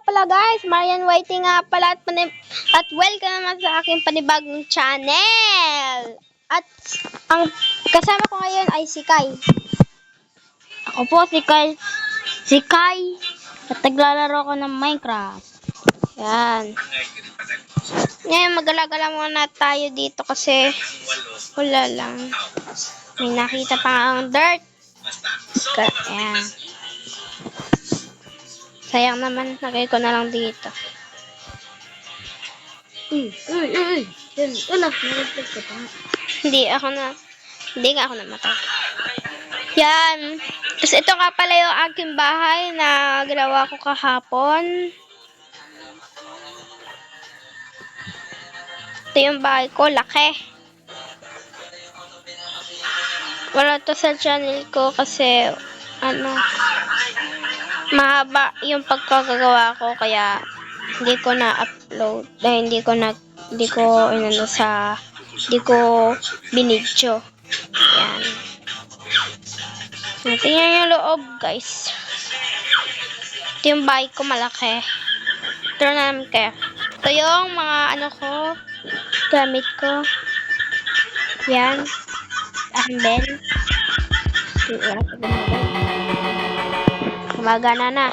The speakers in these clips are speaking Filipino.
pala guys, Marian Whiting nga pala at welcome naman sa aking panibagong channel. At ang kasama ko ngayon ay si Kai. Ako po si Kai at naglalaro ko ng Minecraft. Yan. Ngayon magala-gala muna tayo dito kasi wala lang. May nakita pa ang dirt. Ayan. Sayang naman, lagay ko na lang dito. Hindi nga ako namatay. Yan. Tapos ito nga pala yung aking bahay na ginawa ko kahapon. Ito yung bahay ko, laki. Wala to sa channel ko kasi mahaba yung pagkagagawa ko kaya hindi ko na-upload dahil hindi ko binidyo. Yan. Tingnan yung loob, guys. Ito yung bahay ko, malaki. Ito na naman kayo. Ito yung mga gamit ko. Yan. Aking bed. Gumagana na.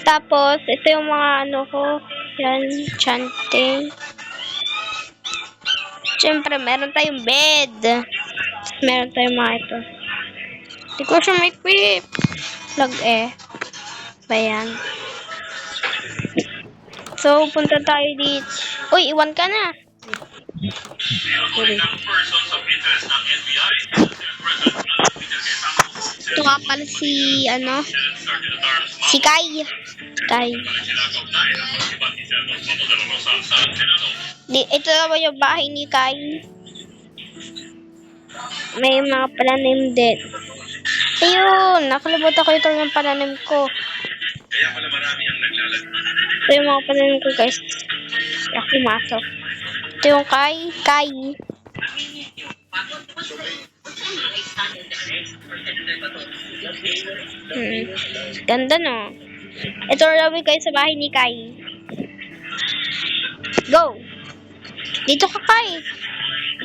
Tapos, ito yung mga ko. Yan, chanting. Siyempre, meron tayong bed. Meron tayong mga ito. Hindi ko siya may equip. Plug Bayan. So, punta tayo dito. Uy, iwan ka na. Sorry. Ito nga pala si Kai. Ito naman yung bahay ni Kai. May mga pananim din. Ayun, nakalimutan ko ito yung pananim ko. Ito yung mga pananim ko, guys. Ako masok. Ito yung Kai. Ganda, no? Ito rin guys sa bahay ni Kai. Go! Dito ka, Kai.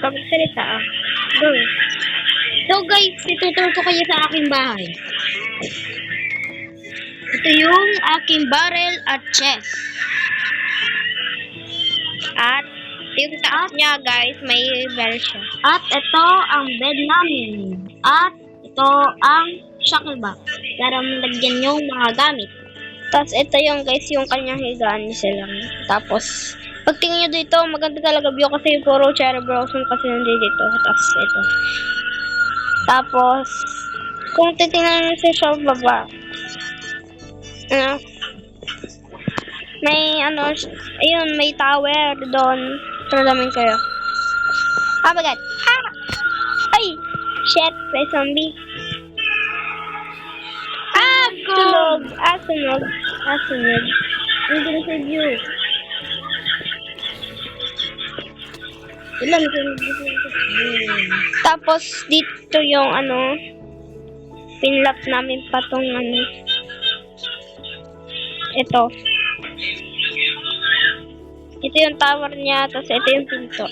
Pagsalita, Go. So guys, ituturo ko kayo sa aking bahay. Ito yung aking barrel at chest. At yung taas niya, guys, may bell siya. At ito ang bed namin. At ito ang shackle box para malagyan yung mga gamit. Tapos ito yung guys, yung kanyang higaan niya lang. Tapos pagtingin nyo dito, maganda talaga view kasi puro cherry blossom kasi nandito. Tapos ito. Tapos kung titingnan nyo sa baba, may ayun, may tower doon. Tralamin kayo. Oh my god. Ay! Shit, may zombie. Sunog. Hindi na sa view. Tapos dito yung pinlock namin patong ito. Ito yung tower niya, tapos ito yung pinto.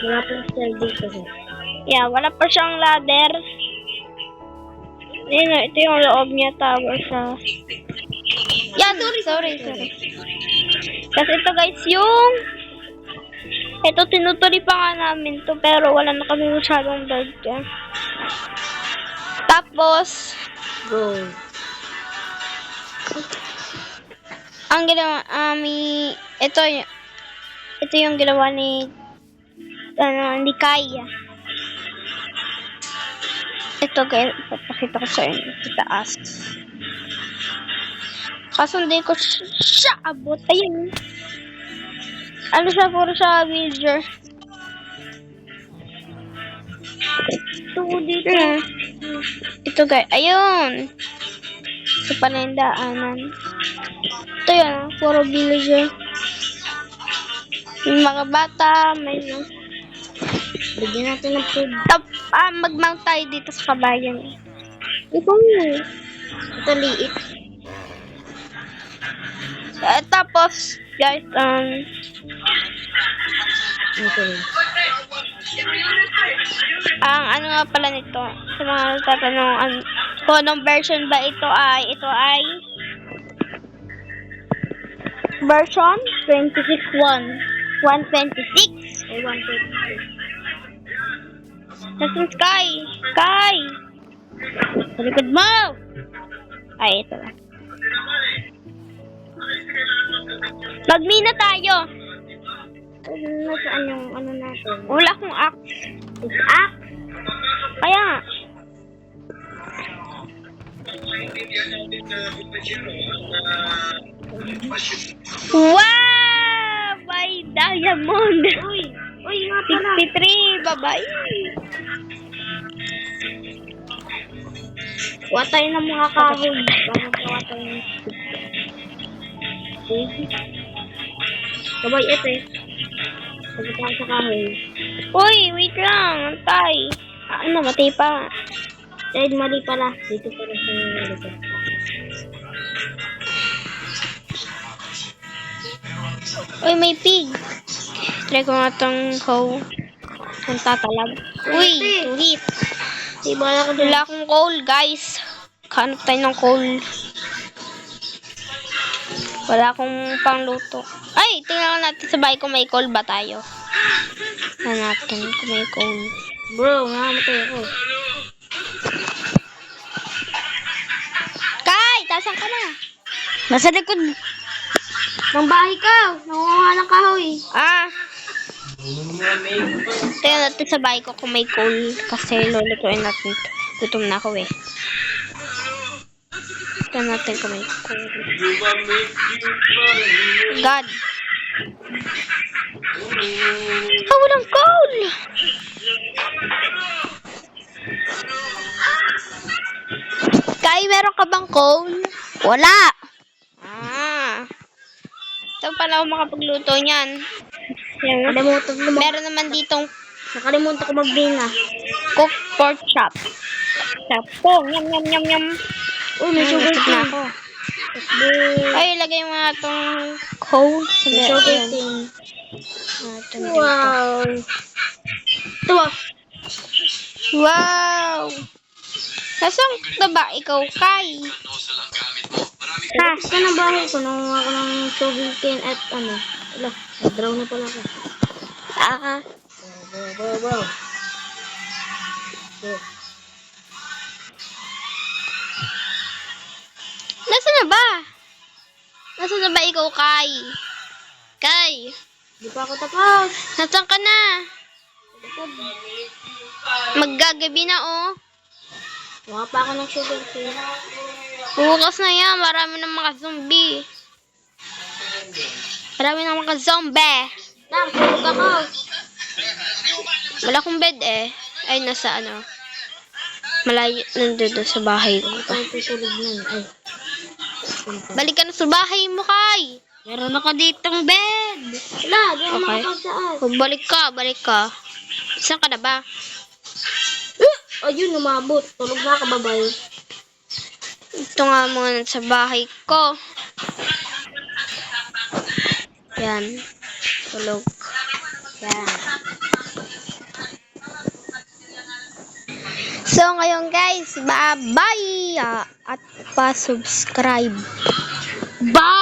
Wala pa siyang dito. Yeah, wala pa siyang ladder. Ito yung loob niya, tower siya. Yeah, sorry. Tapos ito guys, ito tinutuli pa nga namin to, pero wala na kami masyadong bed dyan. Tapos, go. Ang ginawa, ito yung ginawa ni Kai. Ito guys, papakita ko sa inyo sa taas. Kaso hindi ko siya abot. Ayun. Puro siya villager. Ito dito. Ito guys, ayun. Ito pala yung daanan. Ito yan, puro villager. Yung mga bata, may Bigyan natin ng food. mag-mount tayo dito sa kabayan. Ikaw yun. Ito liit. Tapos, guys, Okay. ang ano nga pala nito, sa mga nagtatanong, kung anong version ba ito ay version 26.1. 126. Ay, 126. Nasaan Sky? Sky! Sa likod mo! Ay, ito lang. Magmina tayo. Nasaan yung ano natin? Wala akong axe. Is axe? Kaya, wow! May diamond! Uy, nga pala. 63, babae. Kuha tayo ng mga kahoy. Para magawa tayo ng stick. Sabay, ito eh. Sabay tayo sa kahoy. Uy, wait lang. Antay. Namatay pa. Dahil mali pala. Dito pala sa likod. Uy, may pig. Try ko nga tong hoe. Ang tatalag. Uy, tuhit. Di ba lang ko Wala akong coal, guys. Kanap tayo ng coal. Wala akong pangluto. Ay, tingnan natin sa bahay kung may coal ba tayo. Tingnan natin kung may coal. Bro, nakamatay ako. Kai, tasan ka na? Nasa likod ng bahay ka. Nangunguha ng kahoy. Tingnan natin sa bahay ko kung may coal. Kasi lulutuin natin ito. Gutom na ako eh. Tingnan natin kung may coal. God. Walang coal! Kai, meron ka bang coal? Wala. Saan pala ako makapagluto niyan? Nakalimutan ko Meron naman ditong Nakalimutan ko magbina. cook pork chop. Chop. Yum, yum, yum, yum. Uy, may sugar Busog na cane. ako. Takbo. Ay, lagay mo nga itong coal. May sugar cane. Wow. Ito ah. Wow! Nasaan ka ba ikaw, Kai? Ha? Sa na bahay ko, nangunguha ko ng sugar cane at ano. Wala, draw na pala ako. Bro. Nasaan na ba? Nasaan na ba ikaw, Kai? Kai, Di pa ako tapos. nasaan ka na? Maggagabi na, oh. Kuha pa ako ng sugar cane. Bukas na yan. Marami ng mga zombie. Marami ng mga zombie. Nang, tulog ako. Wala akong bed eh. Ay, nasa ano. Malayo, nandun sa bahay ko. Ay, tutulog nun. Ay. Balik ka na sa bahay mo, Kai. Meron ako ditong bed. Wala, di ako Okay. makapagsaas. Oh, balik ka. Saan ka na ba? Ayun, umabot. Tulog na ka, babay. Ito nga muna sa bahay ko. Yan. Tulog. Yan. So, ngayon guys, bye-bye! At pa-subscribe. Bye!